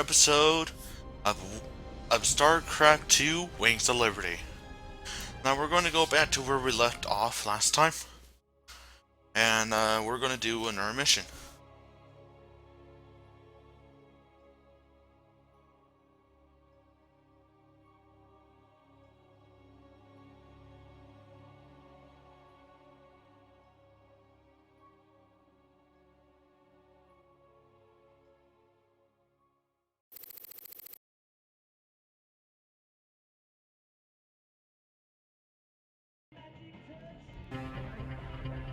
episode of StarCraft 2 Wings of Liberty. Now we're going to go back to where we left off last time, and we're going to do another mission.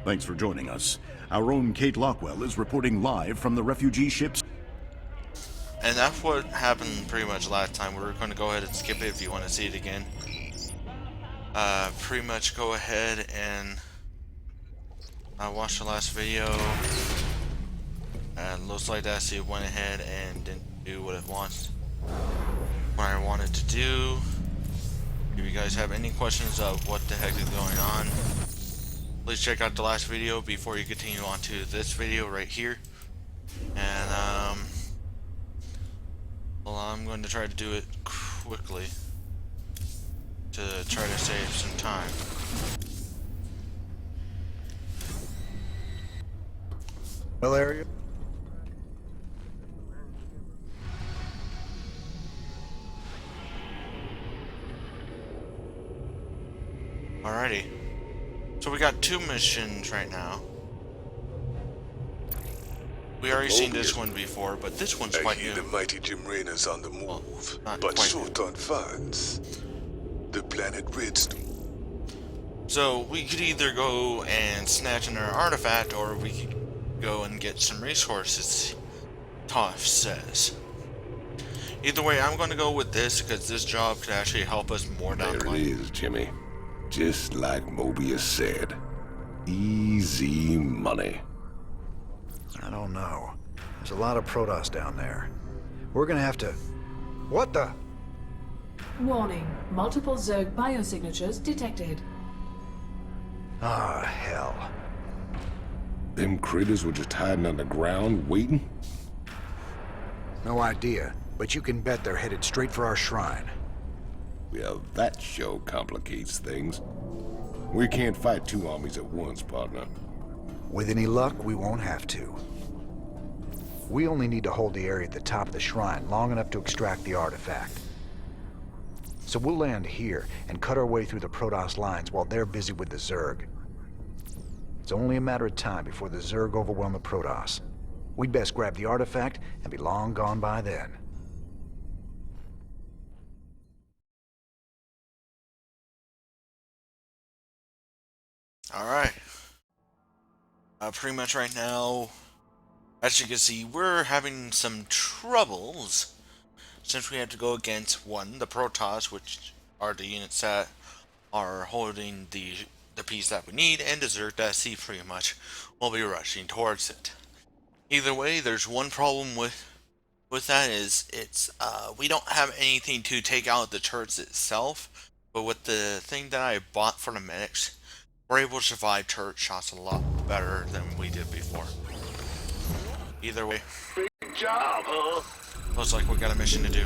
Thanks for joining us. Our own Kate Lockwell is reporting live from the refugee ships. And that's what happened pretty much last time. We're going to go ahead and skip it if you want to see it again. Pretty much go ahead and watch the last video. And looks like that it went ahead and didn't do what I wanted to do. If you guys have any questions of what the heck is going on, please check out the last video before you continue on to this video right here. And well, I'm going to try to do it quickly to try to save some time. Well, area. Alrighty. So we got two missions right now. We already seen this one before, but this one's quite new. The mighty Jim Raynor's on the move, Well, but short on funds. The planet Redstone. So we could either go and snatch another artifact, or we could go and get some resources, Toph says. Either way, I'm going to go with this because this job could actually help us more down the line. There it is, Jimmy. Just like Mobius said. Easy money. I don't know. There's a lot of Protoss down there. We're gonna have to... What the? Warning. Multiple Zerg biosignatures detected. Ah, hell. Them critters were just hiding underground, waiting? No idea, but you can bet they're headed straight for our shrine. Well, that sure complicates things. We can't fight two armies at once, partner. With any luck, we won't have to. We only need to hold the area at the top of the shrine long enough to extract the artifact. So we'll land here and cut our way through the Protoss lines while they're busy with the Zerg. It's only a matter of time before the Zerg overwhelm the Protoss. We'd best grab the artifact and be long gone by then. Alright. Pretty much right now, as you can see, we're having some troubles since we have to go against, one, the Protoss, which are the units that are holding the piece that we need, and the Zerg that see pretty much will be rushing towards it. Either way, there's one problem with that is we don't have anything to take out the turrets itself, but with the thing that I bought for the medics, we're able to survive turret shots a lot better than we did before. Either way, Great job, huh? looks like we got a mission to do.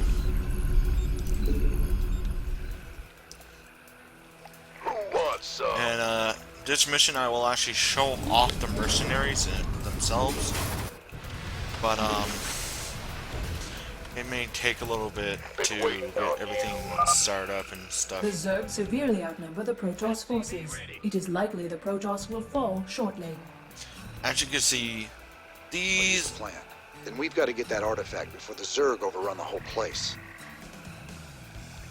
Who wants some? And this mission I will actually show off the mercenaries themselves. But it may take a little bit to get everything started up and stuff. The Zerg severely outnumber the Protoss forces. It is likely the Protoss will fall shortly. As you can see, What's these... the plan? Then we've got to get that artifact before the Zerg overrun the whole place.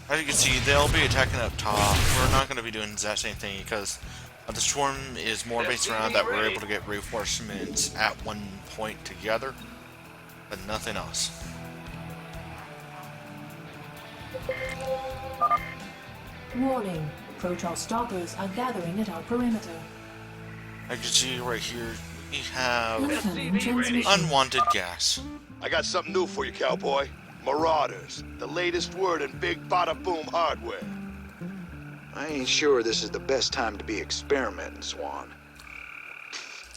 As you can see, they'll be attacking up top. We're not going to be doing the exact same thing because the swarm is more based around that we're able to get reinforcements at one point together, but nothing else. Warning. Protoss stalkers are gathering at our perimeter. I can see right here we have Incoming transmission. unwanted gas. I got something new for you, cowboy. Marauders, the latest word in big bada-boom hardware. I ain't sure this is the best time to be experimenting, Swan.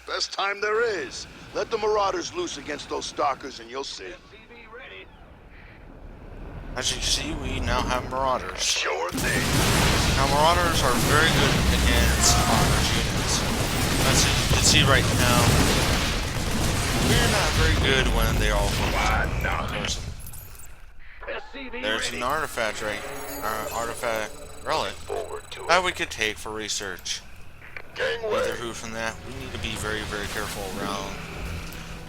Best time there is. Let the Marauders loose against those stalkers and you'll see. As you can see, we now have marauders. Sure thing. Now, marauders are very good against armored units. As you can see right now, we're not very good when they all person. There's an artifact artifact relic that we could take for research. Either who from that, we need to be very, very careful around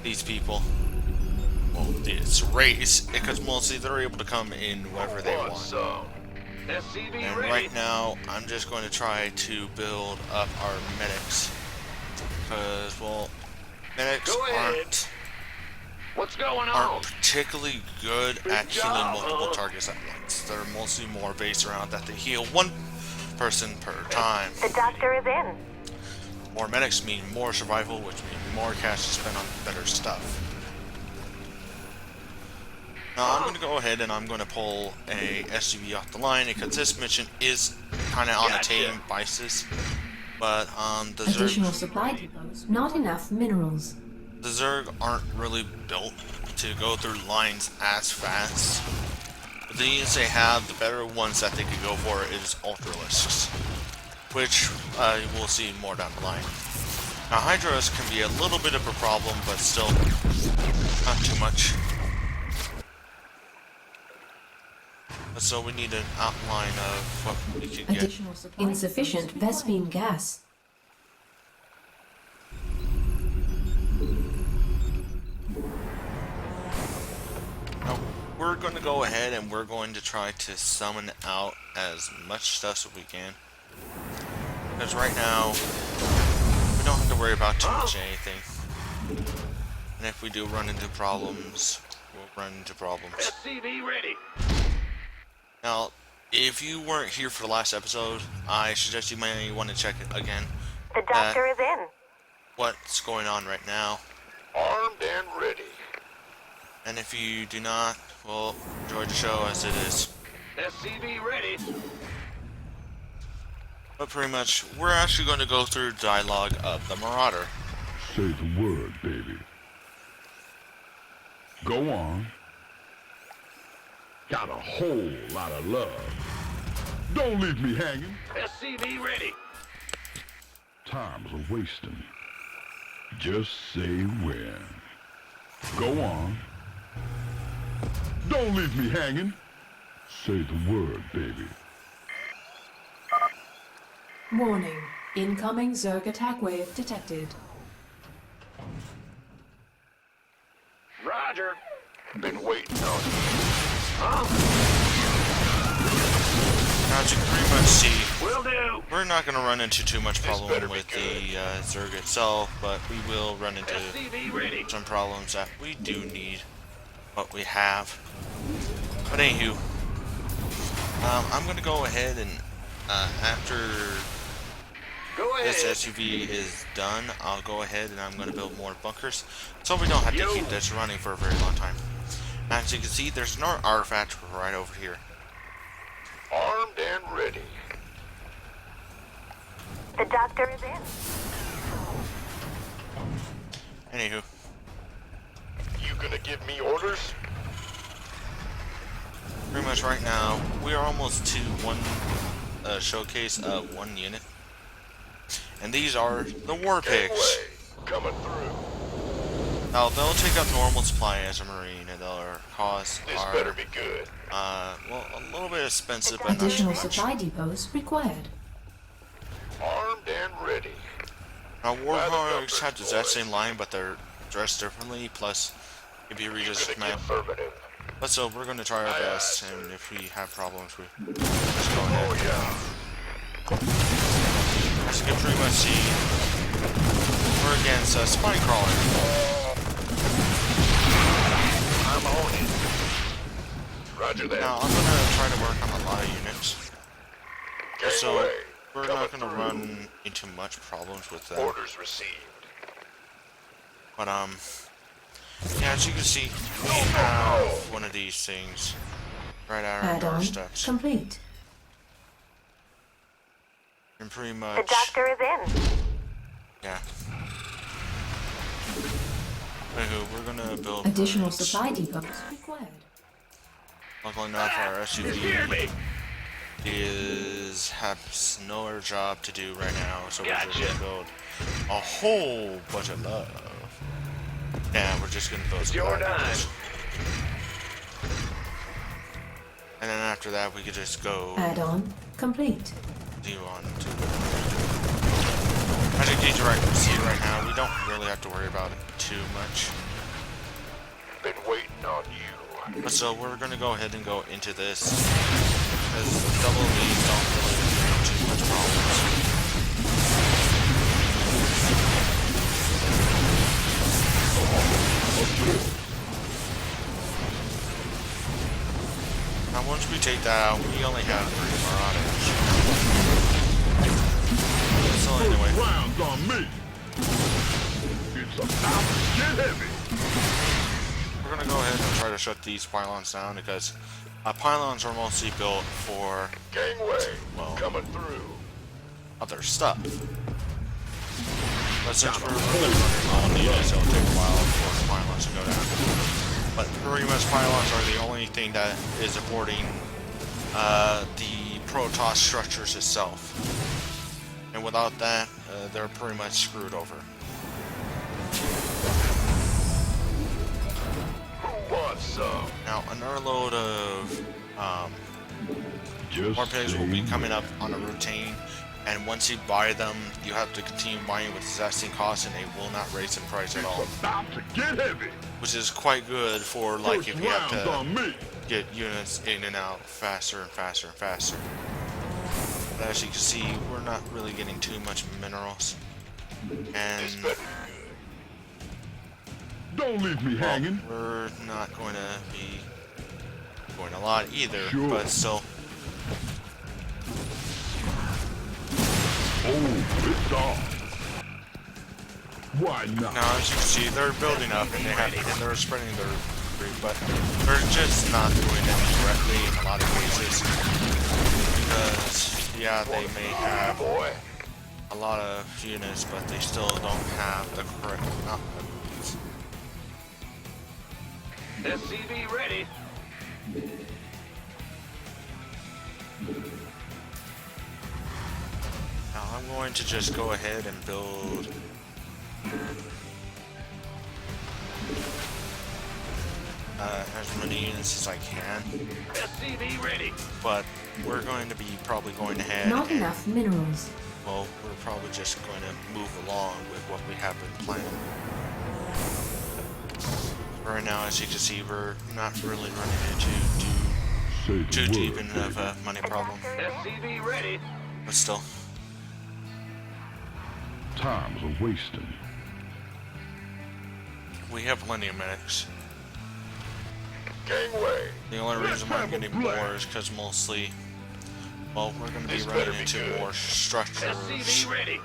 these people. Well, this race, because mostly they're able to come in wherever they want. And right now, I'm just going to try to build up our medics. Because, well, medics aren't particularly good at healing multiple targets at once. They're mostly more based around that they heal one person per time. The doctor is in. More medics mean more survival, which means more cash to spend on better stuff. Now I'm going to go ahead and I'm going to pull a SUV off the line because this mission is kind of on a tame basis. But the Additional supply depots. Not enough minerals. The Zerg aren't really built to go through lines as fast. But the units they have, the better ones that they could go for is Ultralisks, which we'll see more down the line. Now Hydras can be a little bit of a problem, but still not too much. So we need an outline of what we can get. Additional supply. Insufficient Vespine gas. Now, we're going to go ahead and we're going to try to summon out as much stuff as we can. Because right now, we don't have to worry about too much anything. And if we do run into problems, we'll run into problems. SCV ready. Now, if you weren't here for the last episode, I suggest you may want to check it again. The doctor is in. What's going on right now. Armed and ready. And if you do not, well, enjoy the show as it is. SCV ready. But pretty much, we're actually going to go through the dialogue of the Marauder. Say the word, baby. Go on. Got a whole lot of love. Don't leave me hanging. SCV ready. Time's a wasting. Just say when. Go on. Don't leave me hanging. Say the word, baby. Warning. Incoming Zerg attack wave detected. Roger. Been waiting on you. Now, as you can pretty much see, Will do. we're not going to run into too much problem better be with good. the Zerg itself, but we will run into SCV ready. some problems that we do need what we have. But anywho, I'm going to go ahead and after Go ahead. this SUV is done, I'll go ahead and I'm going to build more bunkers so we don't have to keep this running for a very long time. As you can see, there's another artifact right over here. Armed and ready. The doctor is in. Anywho, You gonna give me orders? pretty much right now, we are almost to one showcase of one unit. And these are the war pigs. Gangway. Coming through. Now, they'll take up normal supply as a marine, and they'll cause This our, better be good. well, a little bit expensive, but not Additional too much. supply depots required. Armed and ready. Now, war By the pigs numbers, have the exact boys. same line, but they're dressed differently, plus, if you read You this gonna map. get affirmative. But so, we're going to try our Aye, aye, best, sir. and if we have problems, we just go ahead. Oh yeah. As you can pretty much see, we're against spine crawler. I'm on it. Roger that. Now, I'm going to try to work on a lot of units. So, Gangway. we're Coming not going to through. run into much problems with that. Orders received. But, yeah, as you can see, we have one of these things right at our Add-on doorsteps. complete. And pretty The much, doctor is in. yeah. Anywho, we're going to build Additional roads supply depots required. Luckily enough, our SUV has no other job to do right now, so we're just gonna build a whole bunch of love. Yeah, we're just gonna build some packages. And then after that, we could just go Add-on complete. do on to. As you can see right now, we don't really have to worry about it too much. Been waiting on you. But so we're gonna go ahead and go into this, because double V's don't really have too much problems. Now once we take that out, we only have 3 marauders. So anyway, Rounds on me. It's about to get heavy. we're gonna go ahead and try to shut these pylons down, because pylons are mostly built for, Gangway, well, coming through. other stuff. But since we're really running low on units, it'll take a while for the pylons to go down. But pretty much pylons are the only thing that is supporting the Protoss structures itself. And without that, they're pretty much screwed over. Who wants some? Now, another load of Just more pigs will be say coming up on a routine, and once you buy them, you have to continue buying with existing costs, and they will not raise in price at all. it's about to get heavy. Which is quite good for, like, First if you have rounds to on me. get units in and out faster and faster and faster. But as you can see, we're not really getting too much minerals. And This better Don't leave me well, hanging. we're not going to be going a lot either, Sure. but still. Oh, it's off. Why not? Now, as you can see, they're building up and they're spreading their fruit, but they're just not doing it correctly in a lot of cases. Because, yeah, they may have boy. a lot of units, but they still don't have the correct amount of units. SCV ready. Now I'm going to just go ahead and build as many units as I can, SCV ready. but we're going to be probably going ahead Not and, enough minerals. well, we're probably just going to move along with what we have been planning. Right now, as you can see, we're not really running into Say the too deep word, enough a money problem, SCV ready. but still. Time's a wasting. We have plenty of medics. Gangway. The only reason why I'm getting more is because mostly, well, we're going to be This better running be into good. more structures. SCV ready.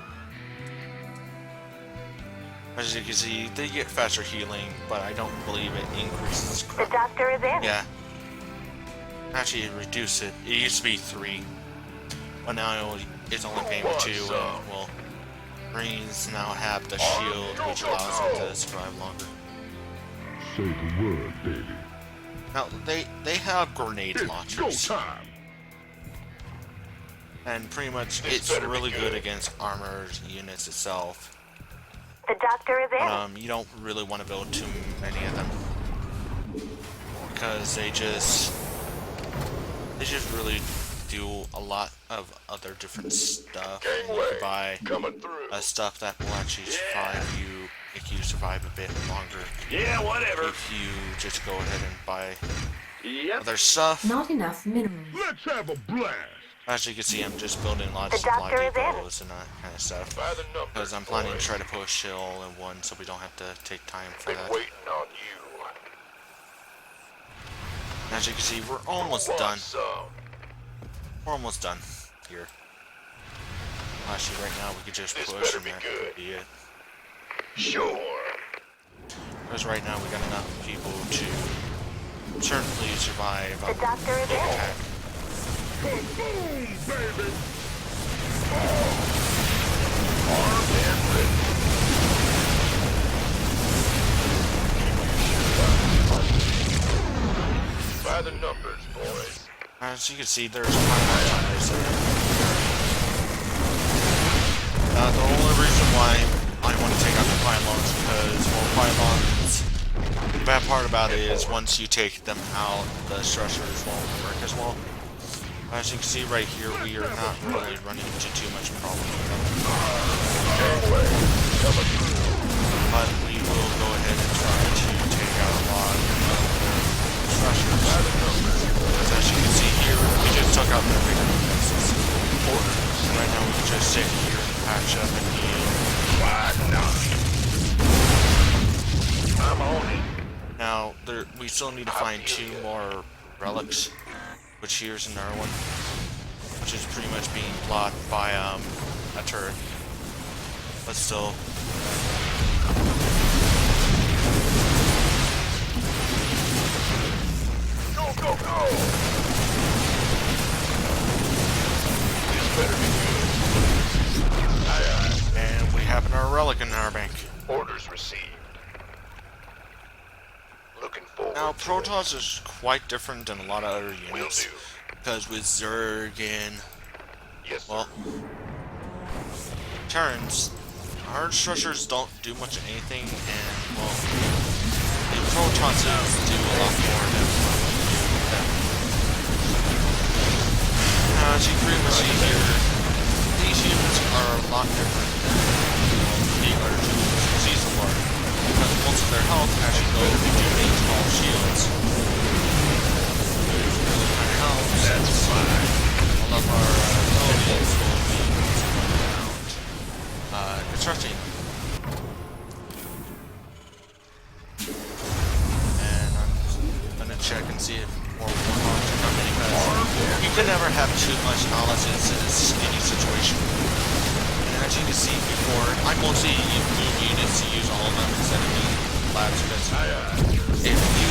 As you can see, they get faster healing, but I don't believe it increases. The doctor is in. Yeah. Actually, it reduced it. It used to be 3, but now it's only paying me 2. And, well, Marines now have the shield, which allows them to survive longer. Say the word, baby. Now, they have grenade It's go launchers, time. and pretty much This it's better be really good good. against armored units itself. The doctor is in. But, you don't really want to build too many of them, because they just really do a lot of other different stuff. And you Gangway. can buy Coming through. stuff that will actually survive you, make you survive a bit longer. Yeah, whatever. If you just go ahead and buy Yep. other stuff. Not enough minerals. Let's have a blast. As you can see, I'm just building a lot of The supply doctor is in. depots and that kind of stuff. By the numbers, Because I'm planning to boys. try to push it all in one, so we don't have to take time for Been that. waiting on you. As you can see, we're almost Want done. some? We're almost done here. Actually, right now we could just This push better and be that good. would be it. Sure. Because right now we got enough people to certainly survive The doctor is the in. attack. Boom, baby. Armed and ready. By the numbers, boys. As you can see, there's pylons on this area. The only reason why I want to take out the pylons because, well, pylons, the bad part about it is once you take them out, the structures won't work as well. As you can see right here, we are not really running into too much problem with them. But we will go ahead and try to take out a lot of the structures. Because as you can see here, we just took out the bigger defenses. And right now we can just sit here and patch up and heal. I'm on it. Now, we still need to find 2 more relics, which here's another one, which is pretty much being blocked by a turret. But still. Go, go, go! This better be good. Aye, aye. And we have another relic in our bank. Orders received. Looking forward Now, to it. Protoss is quite different than a lot of other Will units. do. Because with Zerg and, Yes, sir. well, Terrans, our structures don't do much of anything, and, well, the Protosses do a lot more than them. Now, as you can pretty much see here, these units are a lot different than, well, the other units in Season 4. Because most of their health actually go into being small shields. Which really kind of helps. That's fine. All of our abilities will be around constructing. And I'm gonna check and see if more warlocks are coming because you can never have too much knowledge in any situation. And as you can see before, I mostly move units to use all of them instead of being labs because if you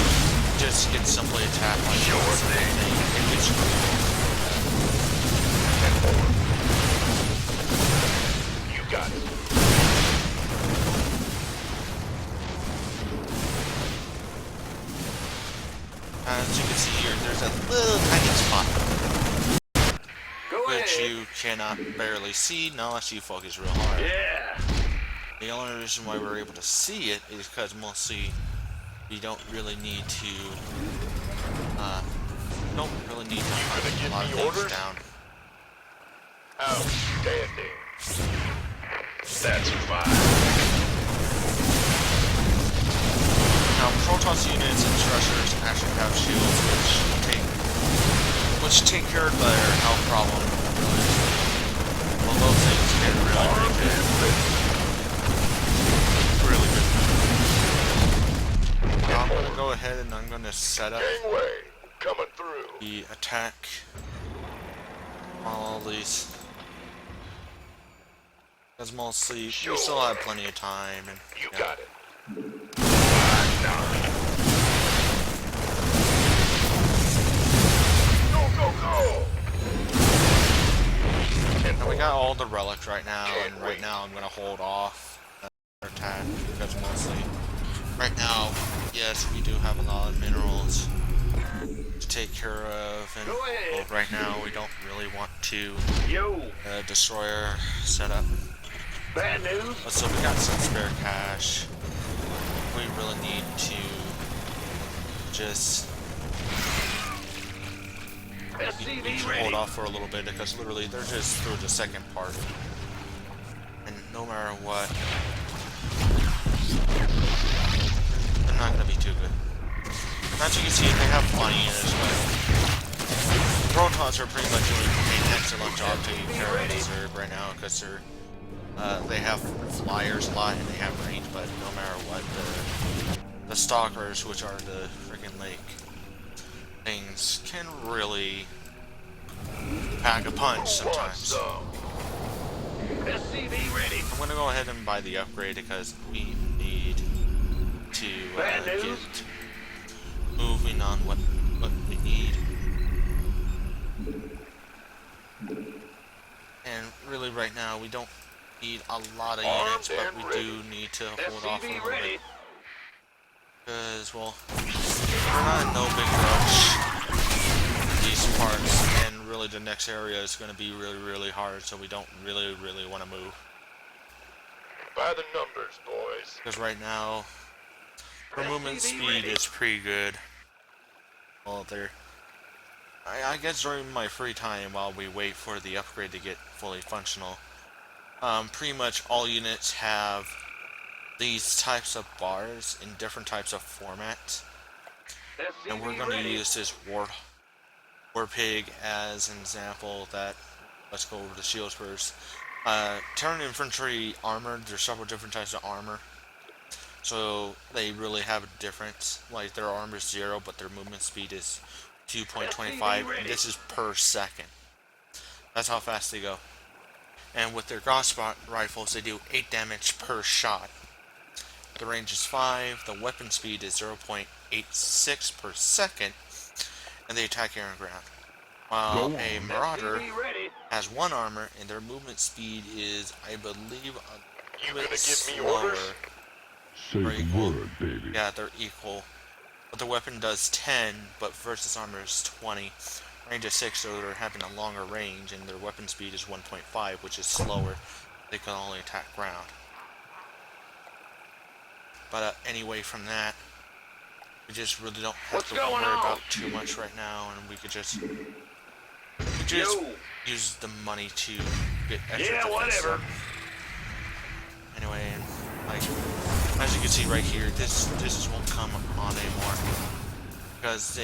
just get simply attacked by something, it gets You got it. as you can see here, there's a little tiny spot Go which ahead. you cannot barely see unless you focus real hard. Yeah. The only reason why we're able to see it is because mostly we don't really need to hunt a lot of things down. Outstanding. That's fine. Now, Protoss units and structures actually have shields which take care of their health problem. Well, those things get really good. Now I'm going to go ahead and I'm going to set up Gangway. Coming through. the attack on all these. Because mostly we still have plenty of time. And You yeah. got it. Go, go, go! And we got all the relics right now, and right now I'm going to hold off our attack because mostly right now, yes, we do have a lot of minerals to take care of, and Go ahead. well, right now we don't really want to Yo, destroy our setup. bad news. So we got some spare cash. We really need to just we SCV should ready. hold off for a little bit because literally they're just through the second part, and no matter what, they're not gonna be too good. As you can see, they have plenty in this way. Protons are pretty much doing an excellent job taking care of the Zerg right now because they have flyers a lot and they have range, but no matter what, the stalkers, which are the freaking lake things, can really pack a punch sometimes. SCV ready. I'm gonna go ahead and buy the upgrade because we need to get moving on what we need. And really right now we don't need a lot of units, but we do need to hold off a little bit. Because, well, we're not in no big rush these parts, and really the next area is going to be really hard, so we don't really want to move. By the numbers, boys. Because right now, our movement speed is pretty good. Well, I guess during my free time while we wait for the upgrade to get fully functional, pretty much all units have these types of bars in different types of formats. And we're going to use this War Pig as an example that, let's go over the shields first. Terran infantry armor, there's several different types of armor. So they really have a difference. Like their armor is 0, but their movement speed is 2.25, and this is per second. That's how fast they go. And with their Gauss rifles, they do 8 damage per shot. The range is 5, the weapon speed is 0.86 per second, and they attack air and ground. While a marauder has 1 armor, and their movement speed is, I believe, a little bit slower. Say the word, baby. Yeah, they're equal. But the weapon does 10, but versus armor is 20. Range is 6, so they're having a longer range, and their weapon speed is 1.5, which is slower. They can only attack ground. But anyway, from that, we just really don't have to worry about too much right now, and we could just use the money to get extra defense stuff. Anyway, and like as you can see right here, this won't come on anymore because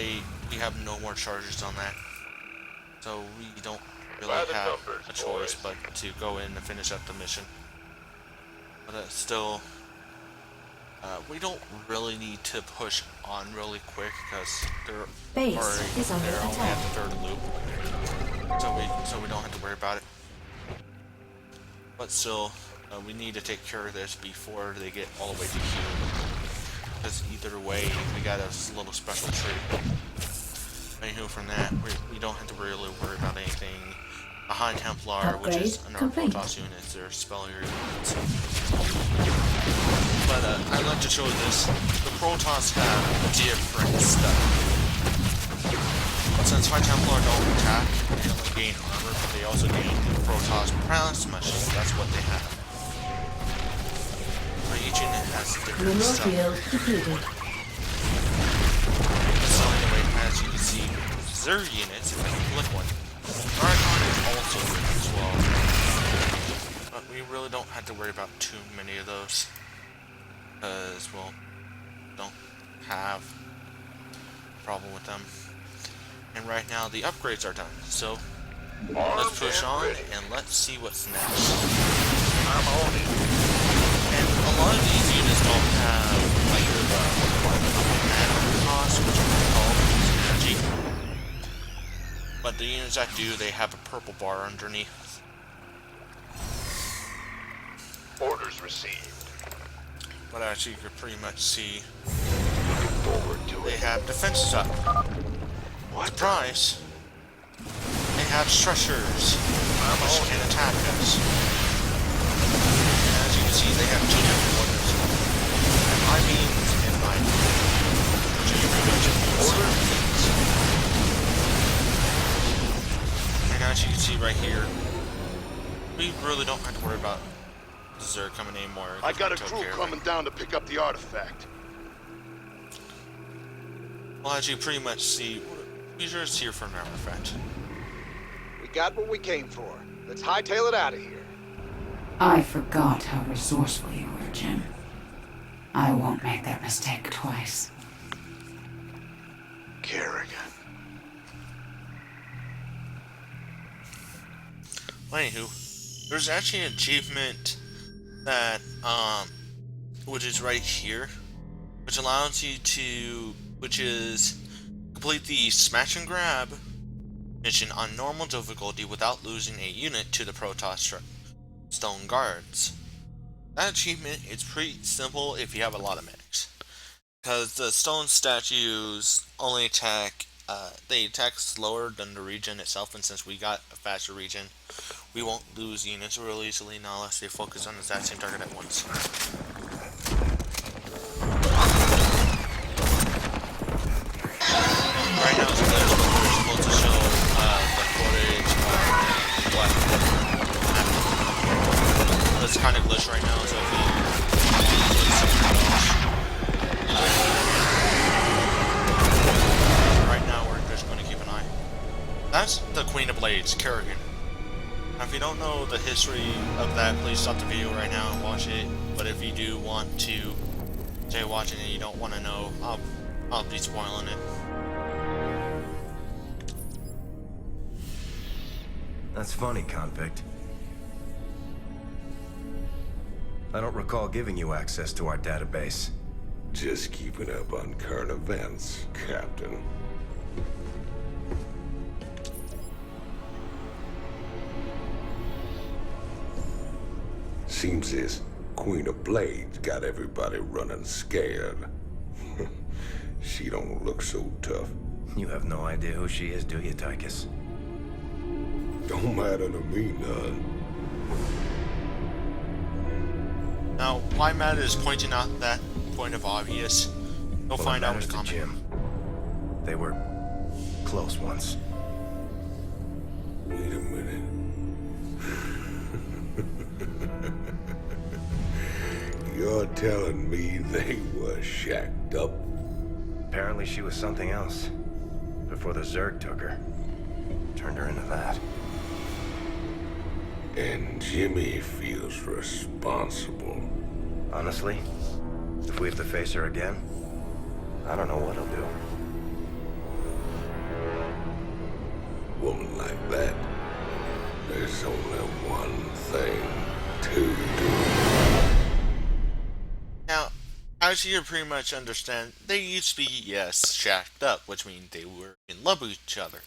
we have no more charges on that, so we don't really have a choice but to go in and finish up the mission. But still. We don't really need to push on really quick because they're only at the 3rd loop, so we don't have to worry about it. But still, we need to take care of this before they get all the way to Q. Because either way, we got a little special treat. Anywho, from that, we don't have to really worry about anything. A High Templar, which is another Protoss unit, is their spellier units. But I'd like to show this. The Protoss have different stuff. Since High Templar don't attack, they only gain armor, but they also gain the Protoss plasma shield. That's what they have. But each unit has different stuff. So anyway, as you can see, their units, if I can click one, Archon is also good as well. But we really don't have to worry about too many of those. Because, well, don't have a problem with them. And right now the upgrades are done. So let's push on and let's see what's next. I'm on it. And a lot of these units don't have like the mana cost, which are called energy. But the units that do, they have a purple bar underneath. Orders received. But as you can pretty much see, Looking forward to they it. have defenses up. Surprise! They have structures, which can attack us. And as you can see, they have 2 different orders. And my beams and my which are pretty much orders. And as you can see right here, we really don't have to worry about Zerg coming anymore. I got a crew coming down to pick up the artifact. Well, as you pretty much see, we're just here for an artifact. We got what we came for. Let's hightail it out of here. I forgot how resourceful you were, Jim. I won't make that mistake twice. Kerrigan. Well, anywho, there's actually an achievement that, which is right here, which allows you to, which is complete the smash and grab mission on normal difficulty without losing a unit to the Protoss Stone Guards. That achievement is pretty simple if you have a lot of mechs, because the stone statues only attack, they attack slower than the region itself, and since we got a faster region, we won't lose units real easily, not unless they focus on the exact same target at once. That's the Queen of Blades, Kerrigan. Now, if you don't know the history of that, please stop the video right now and watch it. But if you do want to stay watching it, you don't want to know, I'll be spoiling it. That's funny, convict. I don't recall giving you access to our database. Just keeping up on current events, Captain. Seems this Queen of Blades got everybody running scared. She don't look so tough. You have no idea who she is, do you, Tychus? Don't matter to me none. Now, why Matt is pointing out that point of obvious, you'll find out in the comment. Jim. They were close once. Wait a minute. You're telling me they were shacked up? Apparently she was something else. Before the Zerg took her. Turned her into that. And Jimmy feels responsible. Honestly, if we have to face her again, I don't know what he'll do. Woman like that, there's only one thing to do. Now, as you pretty much understand, they used to be, yes, shacked up, which means they were in love with each other.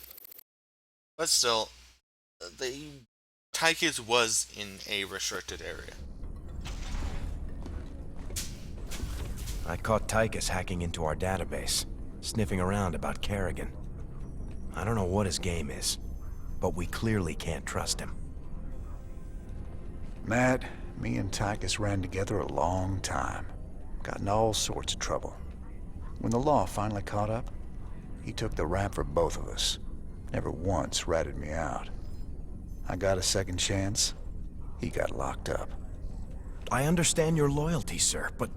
But still, Tychus was in a restricted area. I caught Tychus hacking into our database, sniffing around about Kerrigan. I don't know what his game is, but we clearly can't trust him. Matt, me and Tychus ran together a long time. Got in all sorts of trouble. When the law finally caught up, he took the rap for both of us. Never once ratted me out. I got a second chance. He got locked up. I understand your loyalty, sir, but...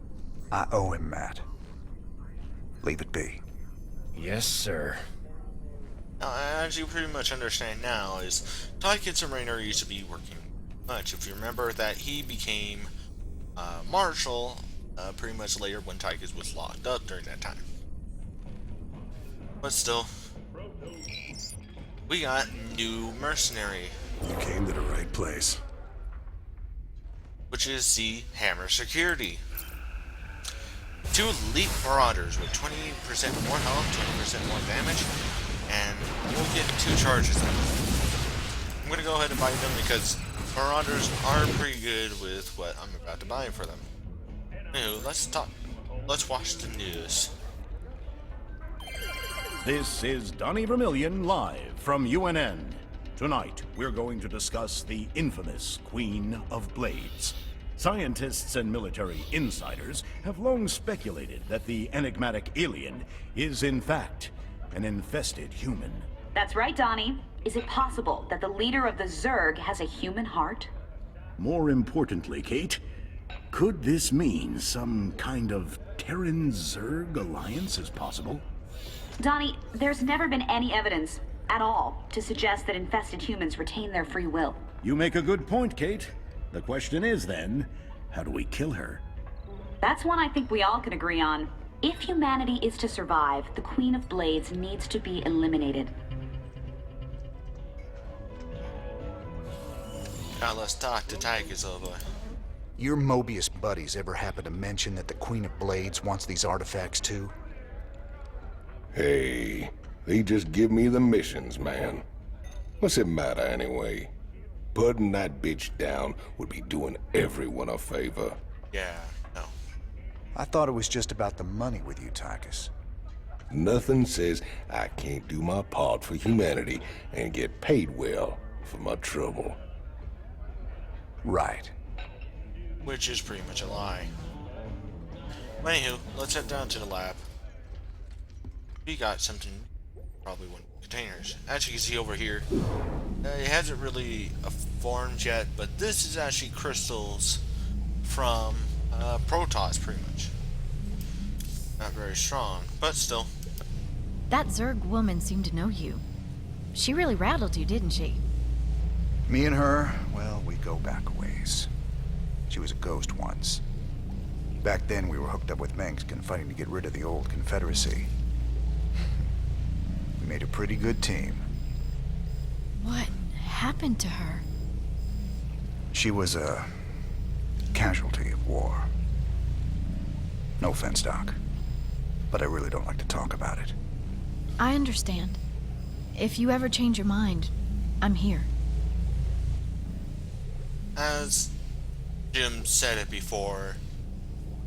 I owe him, Matt. Leave it be. Yes, sir. Now, as you pretty much understand now, is Tychus and Raynor used to be working much. If you remember that he became Marshal pretty much later when Tychus was locked up during that time. But still, we got new mercenary, You came to the right place. which is the Hammer Security. 2 elite marauders with 20% more health, 20% more damage, and you'll get 2 charges of them. I'm going to go ahead and buy them because marauders are pretty good with what I'm about to buy for them. Anyway, let's watch the news. This is Donnie Vermillion live from UNN. Tonight, we're going to discuss the infamous Queen of Blades. Scientists and military insiders have long speculated that the enigmatic alien is, in fact, an infested human. That's right, Donnie. Is it possible that the leader of the Zerg has a human heart? More importantly, Kate, could this mean some kind of Terran-Zerg alliance is possible? Donnie, there's never been any evidence at all to suggest that infested humans retain their free will. You make a good point, Kate. The question is then, how do we kill her? That's one I think we all can agree on. If humanity is to survive, the Queen of Blades needs to be eliminated. Now let's talk to Tychus over. Your Mobius buddies ever happen to mention that the Queen of Blades wants these artifacts too? Hey, they just give me the missions, man. What's it matter anyway? Putting that bitch down would be doing everyone a favor. Yeah, no. I thought it was just about the money with you, Tychus. Nothing says I can't do my part for humanity and get paid well for my trouble. Right. Which is pretty much a lie. Anywho, let's head down to the lab. We got something, probably one of the containers. As you can see over here, it hasn't really formed yet, but this is actually crystals from Protoss, pretty much. Not very strong, but still. That Zerg woman seemed to know you. She really rattled you, didn't she? Me and her, well, we go back a ways. She was a ghost once. Back then, we were hooked up with Mengsk and fighting to get rid of the old Confederacy. We made a pretty good team. What happened to her? She was a casualty of war. No offense, Doc, but I really don't like to talk about it. I understand. If you ever change your mind, I'm here. As Jim said it before,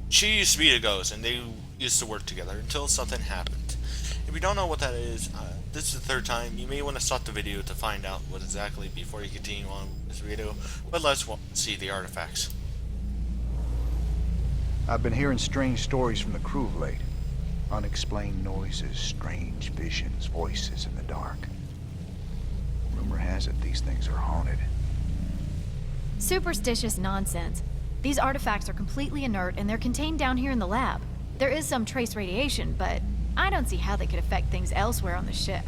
she used to be a ghost and they used to work together until something happened. If you don't know what that is, this is the third time. You may want to stop the video to find out what exactly before you continue on with this video, but let's see the artifacts. I've been hearing strange stories from the crew of late. Unexplained noises, strange visions, voices in the dark. Rumor has it these things are haunted. Superstitious nonsense. These artifacts are completely inert and they're contained down here in the lab. There is some trace radiation, but I don't see how they could affect things elsewhere on the ship.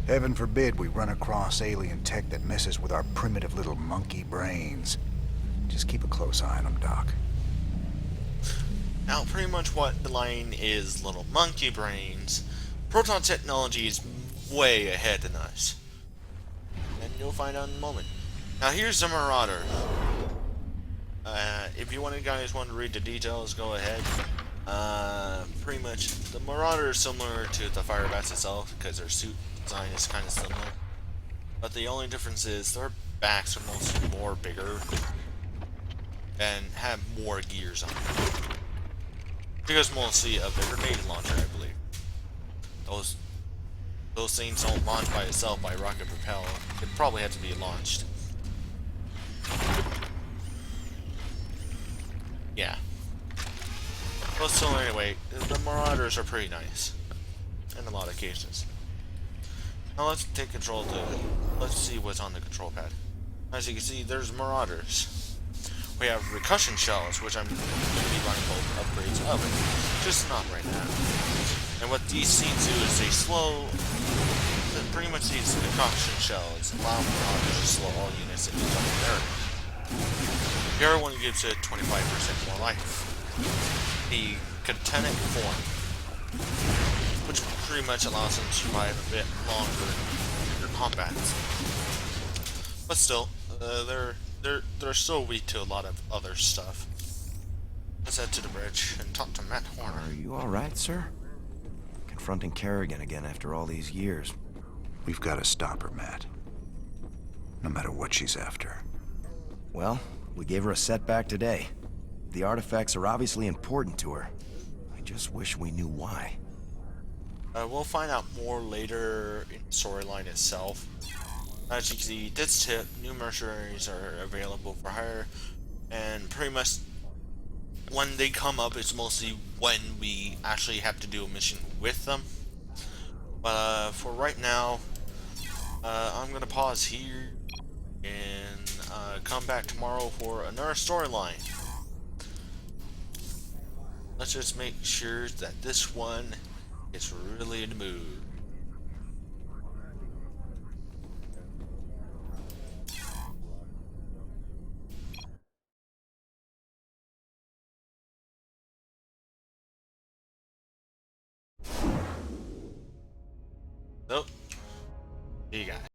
Heaven forbid we run across alien tech that messes with our primitive little monkey brains. Just keep a close eye on them, Doc. Now, pretty much what the line is little monkey brains. Proton technology is way ahead than us. And you'll find out in a moment. Now, here's the Marauder. If you guys want to read the details, go ahead. Pretty much, the Marauder is similar to the Firebats itself, because their suit design is kind of similar. But the only difference is their backs are mostly more bigger and have more gears on them. Because mostly a grenade launcher, I believe. Those things don't launch by itself by rocket propel. It probably had to be launched. Yeah. Well, so anyway, the Marauders are pretty nice. In a lot of cases. Now let's take control let's see what's on the control pad. As you can see, there's Marauders. We have recussion shells, which I'm going to be running both upgrades of it. Just not right now. And what these things do is they slow... Pretty much these recussion shells allow Marauders to slow all units in the target area. The other one gives it 25% more life. The Catenic form, which pretty much allows them to survive a bit longer in their combat. But still, they're so weak to a lot of other stuff. Let's head to the bridge and talk to Matt Horner. Are you alright, sir? Confronting Kerrigan again after all these years. We've got to stop her, Matt. No matter what she's after. Well, we gave her a setback today. The artifacts are obviously important to her. I just wish we knew why. We'll find out more later in the storyline itself. As you can see, this tip, new mercenaries are available for hire, and pretty much when they come up, it's mostly when we actually have to do a mission with them. But for right now, I'm gonna pause here and come back tomorrow for another storyline. Let's just make sure that this one is really in the mood. Nope. You got it.